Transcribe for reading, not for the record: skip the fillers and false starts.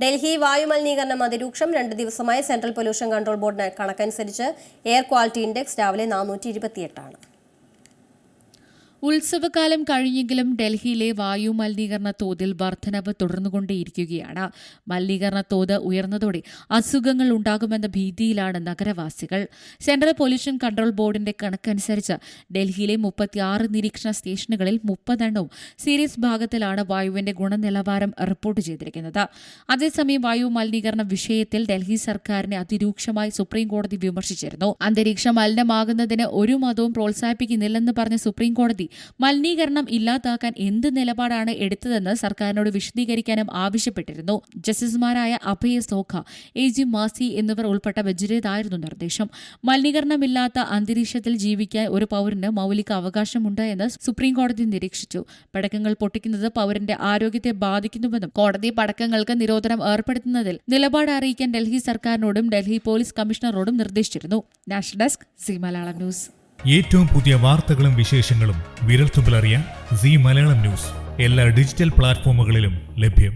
ഡൽഹി വായുമലിനീകരണം അതിരൂക്ഷം. 2 ദിവസമായി central pollution control ബോർഡിന്റെ കണക്കനുസരിച്ച് എയർ ക്വാളിറ്റി ഇൻഡെക്സ് രാവിലെ 428 ആണ്. ഉത്സവകാലം കഴിഞ്ഞെങ്കിലും ഡൽഹിയിലെ വായു മലിനീകരണ തോതിൽ വർധനവ് തുടർന്നുകൊണ്ടേയിരിക്കുകയാണ്. മലിനീകരണ തോത് ഉയർന്നതോടെ അസുഖങ്ങൾ ഉണ്ടാകുമെന്ന ഭീതിയിലാണ് നഗരവാസികൾ. സെൻട്രൽ പൊല്യൂഷൻ കൺട്രോൾ ബോർഡിന്റെ കണക്കനുസരിച്ച് ഡൽഹിയിലെ 36 നിരീക്ഷണ സ്റ്റേഷനുകളിൽ 30 സീരീസ് ഭാഗത്തിലാണ് വായുവിന്റെ ഗുണനിലവാരം റിപ്പോർട്ട് ചെയ്തിരിക്കുന്നത്. അതേസമയം വായു മലിനീകരണ വിഷയത്തിൽ ഡൽഹി സർക്കാരിനെ അതിരൂക്ഷമായി സുപ്രീംകോടതി വിമർശിച്ചിരുന്നു. അന്തരീക്ഷം മലിനമാകുന്നതിന് ഒരു മതവും പ്രോത്സാഹിപ്പിക്കുന്നില്ലെന്ന് പറഞ്ഞ സുപ്രീംകോടതി മലിനീകരണം ഇല്ലാതാക്കാൻ എന്ത് നിലപാടാണ് എടുത്തതെന്ന് സർക്കാരിനോട് വിശദീകരിക്കാനും ആവശ്യപ്പെട്ടിരുന്നു. ജസ്റ്റിസുമാരായ അഭയ സോഖ, AG മാസി എന്നിവർ ഉൾപ്പെട്ട ബെഞ്ചിന്റേതായിരുന്നു നിർദ്ദേശം. മലിനീകരണമില്ലാത്ത അന്തരീക്ഷത്തിൽ ജീവിക്കാൻ ഒരു പൗരന് മൌലിക അവകാശമുണ്ട് എന്ന് സുപ്രീംകോടതി നിരീക്ഷിച്ചു. പടക്കങ്ങൾ പൊട്ടിക്കുന്നത് പൗരന്റെ ആരോഗ്യത്തെ ബാധിക്കുന്നുവെന്നും കോടതി പടക്കങ്ങൾക്ക് നിരോധനം ഏർപ്പെടുത്തുന്നതിൽ നിലപാട് അറിയിക്കാൻ ഡൽഹി സർക്കാരിനോടും ഡൽഹി പോലീസ് കമ്മീഷണറോടും നിർദ്ദേശിച്ചിരുന്നു. National desk, C Malayalam news. ഏറ്റവും പുതിയ വാർത്തകളും വിശേഷങ്ങളും വിരൽത്തുമ്പിലറിയാൻ സി മലയാളം ന്യൂസ് എല്ലാ ഡിജിറ്റൽ പ്ലാറ്റ്ഫോമുകളിലും ലഭ്യം.